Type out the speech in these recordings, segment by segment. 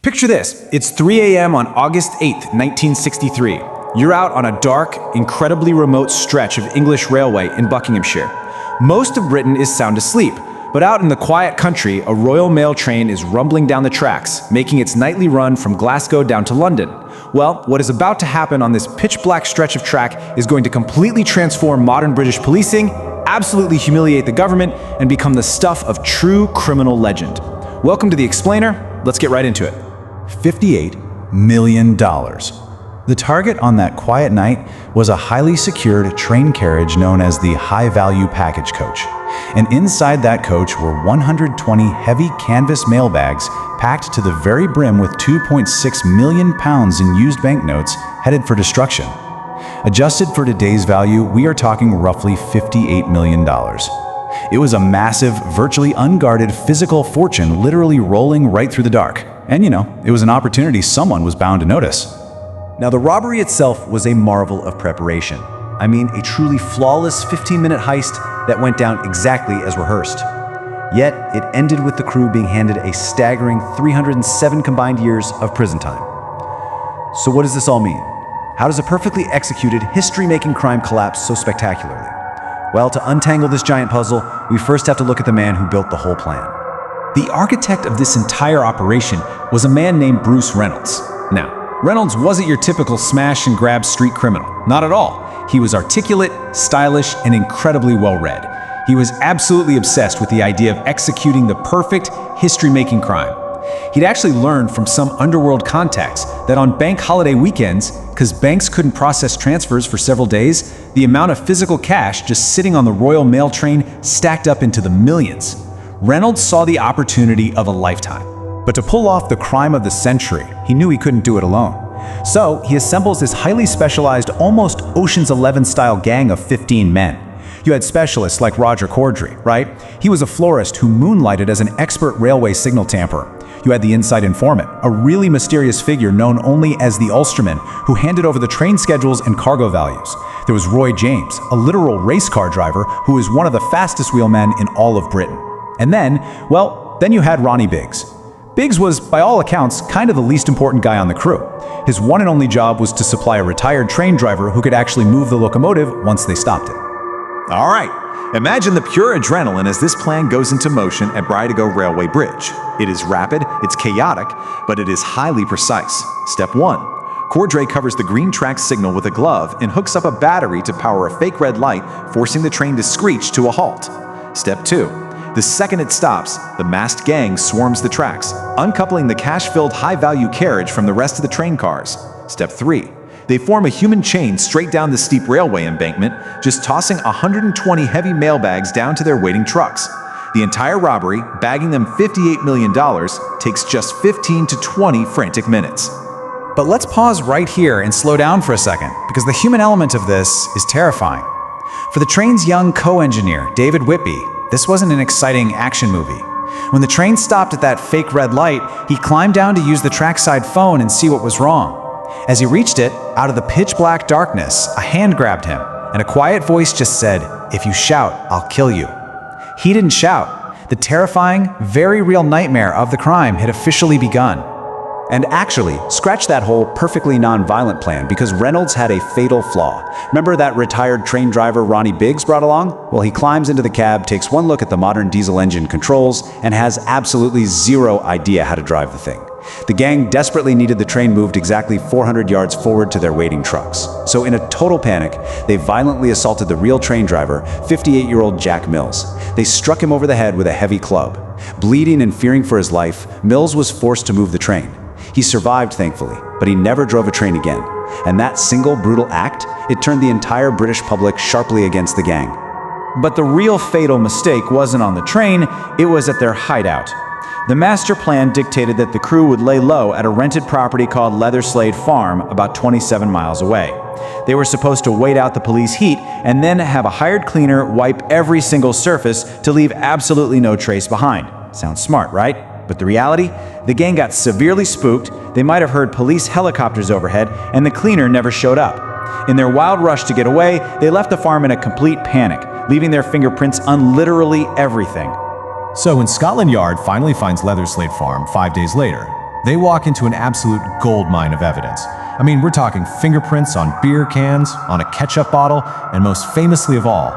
Picture this, it's 3 a.m. on August 8th, 1963. You're out on a dark, incredibly remote stretch of English railway in Buckinghamshire. Most of Britain is sound asleep, but out in the quiet country, a Royal Mail train is rumbling down the tracks, making its nightly run from Glasgow down to London. Well, what is about to happen on this pitch-black stretch of track is going to completely transform modern British policing, absolutely humiliate the government, and become the stuff of true criminal legend. Welcome to The Explainer. Let's get right into it. $58 million. The target on that quiet night was a highly secured train carriage known as the high-value package coach. And inside that coach were 120 heavy canvas mailbags packed to the very brim with 2.6 million pounds in used banknotes headed for destruction. Adjusted for today's value, we are talking roughly $58 million. It was a massive, virtually unguarded physical fortune literally rolling right through the dark. And it was an opportunity someone was bound to notice. Now, the robbery itself was a marvel of preparation. I mean, a truly flawless 15-minute heist that went down exactly as rehearsed. Yet, it ended with the crew being handed a staggering 307 combined years of prison time. So what does this all mean? How does a perfectly executed, history-making crime collapse so spectacularly? Well, to untangle this giant puzzle, we first have to look at the man who built the whole plan. The architect of this entire operation was a man named Bruce Reynolds. Now, Reynolds wasn't your typical smash-and-grab street criminal. Not at all. He was articulate, stylish, and incredibly well-read. He was absolutely obsessed with the idea of executing the perfect, history-making crime. He'd actually learned from some underworld contacts that on bank holiday weekends, because banks couldn't process transfers for several days, the amount of physical cash just sitting on the Royal Mail train stacked up into the millions. Reynolds saw the opportunity of a lifetime. But to pull off the crime of the century, he knew he couldn't do it alone. So he assembles this highly specialized, almost Ocean's 11-style gang of 15 men. You had specialists like Roger Corddry, right? He was a florist who moonlighted as an expert railway signal tamperer. You had the inside informant, a really mysterious figure known only as the Ulsterman, who handed over the train schedules and cargo values. There was Roy James, a literal race car driver who was one of the fastest wheelmen in all of Britain. And then you had Ronnie Biggs. Biggs was, by all accounts, kind of the least important guy on the crew. His one and only job was to supply a retired train driver who could actually move the locomotive once they stopped it. All right, imagine the pure adrenaline as this plan goes into motion at Bridego Railway Bridge. It is rapid, it's chaotic, but it is highly precise. Step 1. Corddry covers the green track signal with a glove and hooks up a battery to power a fake red light, forcing the train to screech to a halt. Step 2. The second it stops, the masked gang swarms the tracks, uncoupling the cash-filled high-value carriage from the rest of the train cars. Step 3. They form a human chain straight down the steep railway embankment, just tossing 120 heavy mailbags down to their waiting trucks. The entire robbery, bagging them $58 million, takes just 15 to 20 frantic minutes. But let's pause right here and slow down for a second, because the human element of this is terrifying. For the train's young co-engineer, David Whitby, this wasn't an exciting action movie. When the train stopped at that fake red light, he climbed down to use the trackside phone and see what was wrong. As he reached it, out of the pitch-black darkness, a hand grabbed him, and a quiet voice just said, "If you shout, I'll kill you." He didn't shout. The terrifying, very real nightmare of the crime had officially begun. And actually, scratch that whole perfectly non-violent plan, because Reynolds had a fatal flaw. Remember that retired train driver Ronnie Biggs brought along? Well, he climbs into the cab, takes one look at the modern diesel engine controls, and has absolutely zero idea how to drive the thing. The gang desperately needed the train moved exactly 400 yards forward to their waiting trucks. So in a total panic, they violently assaulted the real train driver, 58-year-old Jack Mills. They struck him over the head with a heavy club. Bleeding and fearing for his life, Mills was forced to move the train. He survived, thankfully, but he never drove a train again. And that single brutal act, it turned the entire British public sharply against the gang. But the real fatal mistake wasn't on the train, it was at their hideout. The master plan dictated that the crew would lay low at a rented property called Leatherslade Farm, about 27 miles away. They were supposed to wait out the police heat and then have a hired cleaner wipe every single surface to leave absolutely no trace behind. Sounds smart, right? But the reality? The gang got severely spooked, they might have heard police helicopters overhead, and the cleaner never showed up. In their wild rush to get away, they left the farm in a complete panic, leaving their fingerprints on literally everything. So when Scotland Yard finally finds Leatherslade Farm 5 days later, They walk into an absolute goldmine of evidence. I mean, we're talking fingerprints on beer cans, on a ketchup bottle, and most famously of all,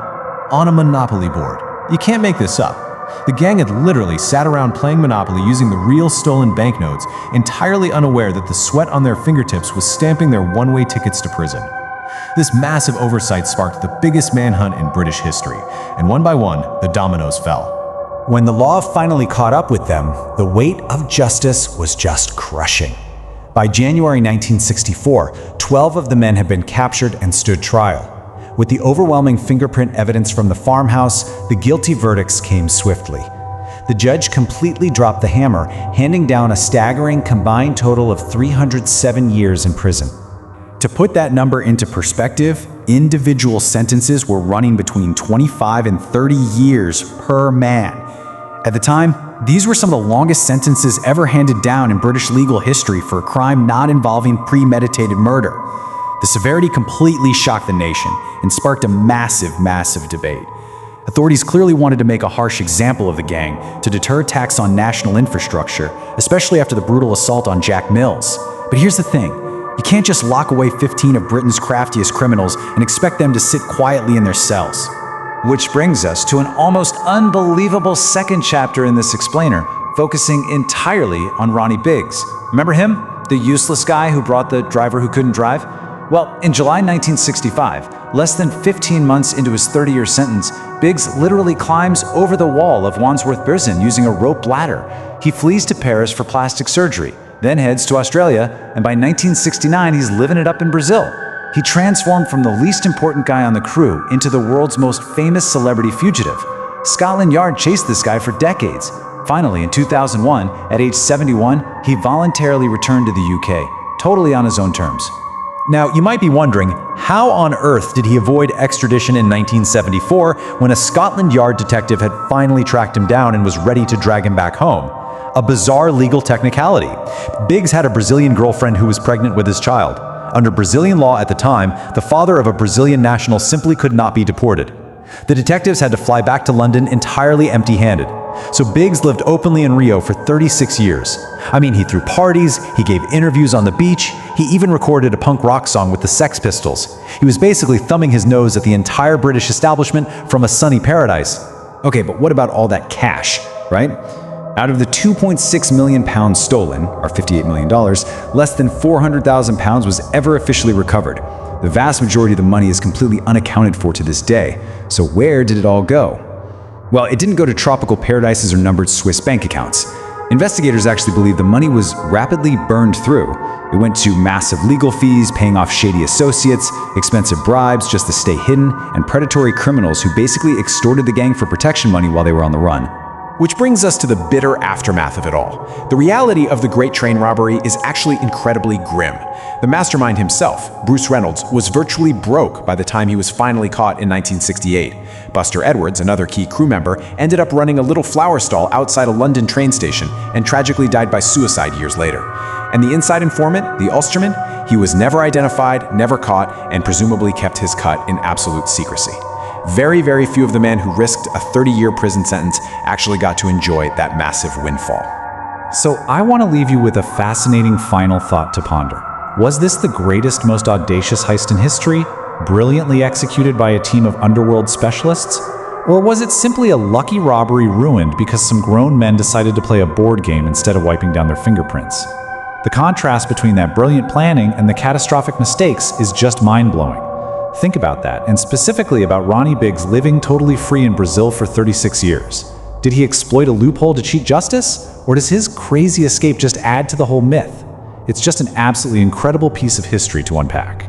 on a Monopoly board. You can't make this up. The gang had literally sat around playing Monopoly using the real stolen banknotes, entirely unaware that the sweat on their fingertips was stamping their one-way tickets to prison. This massive oversight sparked the biggest manhunt in British history, and one by one, the dominoes fell. When the law finally caught up with them, the weight of justice was just crushing. By January 1964, 12 of the men had been captured and stood trial. With the overwhelming fingerprint evidence from the farmhouse, the guilty verdicts came swiftly. The judge completely dropped the hammer, handing down a staggering combined total of 307 years in prison. To put that number into perspective, individual sentences were running between 25 and 30 years per man. At the time, these were some of the longest sentences ever handed down in British legal history for a crime not involving premeditated murder. The severity completely shocked the nation and sparked a massive debate. Authorities clearly wanted to make a harsh example of the gang to deter attacks on national infrastructure, especially after the brutal assault on Jack Mills. But here's the thing. You can't just lock away 15 of Britain's craftiest criminals and expect them to sit quietly in their cells. Which brings us to an almost unbelievable second chapter in this explainer, focusing entirely on Ronnie Biggs. Remember him? The useless guy who brought the driver who couldn't drive? Well, in July 1965, less than 15 months into his 30-year sentence, Biggs literally climbs over the wall of Wandsworth Prison using a rope ladder. He flees to Paris for plastic surgery, then heads to Australia, and by 1969, he's living it up in Brazil. He transformed from the least important guy on the crew into the world's most famous celebrity fugitive. Scotland Yard chased this guy for decades. Finally, in 2001, at age 71, he voluntarily returned to the UK, totally on his own terms. Now, you might be wondering, how on earth did he avoid extradition in 1974 when a Scotland Yard detective had finally tracked him down and was ready to drag him back home? A bizarre legal technicality. Biggs had a Brazilian girlfriend who was pregnant with his child. Under Brazilian law at the time, the father of a Brazilian national simply could not be deported. The detectives had to fly back to London entirely empty-handed. So Biggs lived openly in Rio for 36 years. I mean, he threw parties, he gave interviews on the beach, he even recorded a punk rock song with the Sex Pistols. He was basically thumbing his nose at the entire British establishment from a sunny paradise. Okay, but what about all that cash, right? Out of the 2.6 million pounds stolen, or $58 million, less than 400,000 pounds was ever officially recovered. The vast majority of the money is completely unaccounted for to this day. So where did it all go? Well, it didn't go to tropical paradises or numbered Swiss bank accounts. Investigators actually believe the money was rapidly burned through. It went to massive legal fees, paying off shady associates, expensive bribes just to stay hidden, and predatory criminals who basically extorted the gang for protection money while they were on the run. Which brings us to the bitter aftermath of it all. The reality of the Great Train Robbery is actually incredibly grim. The mastermind himself, Bruce Reynolds, was virtually broke by the time he was finally caught in 1968. Buster Edwards, another key crew member, ended up running a little flower stall outside a London train station and tragically died by suicide years later. And the inside informant, the Ulsterman, he was never identified, never caught, and presumably kept his cut in absolute secrecy. Very few of the men who risked a 30-year prison sentence actually got to enjoy that massive windfall. So I want to leave you with a fascinating final thought to ponder. Was this the greatest, most audacious heist in history, brilliantly executed by a team of underworld specialists? Or was it simply a lucky robbery ruined because some grown men decided to play a board game instead of wiping down their fingerprints? The contrast between that brilliant planning and the catastrophic mistakes is just mind-blowing. Think about that, and specifically about Ronnie Biggs living totally free in Brazil for 36 years. Did he exploit a loophole to cheat justice? Or does his crazy escape just add to the whole myth? It's just an absolutely incredible piece of history to unpack.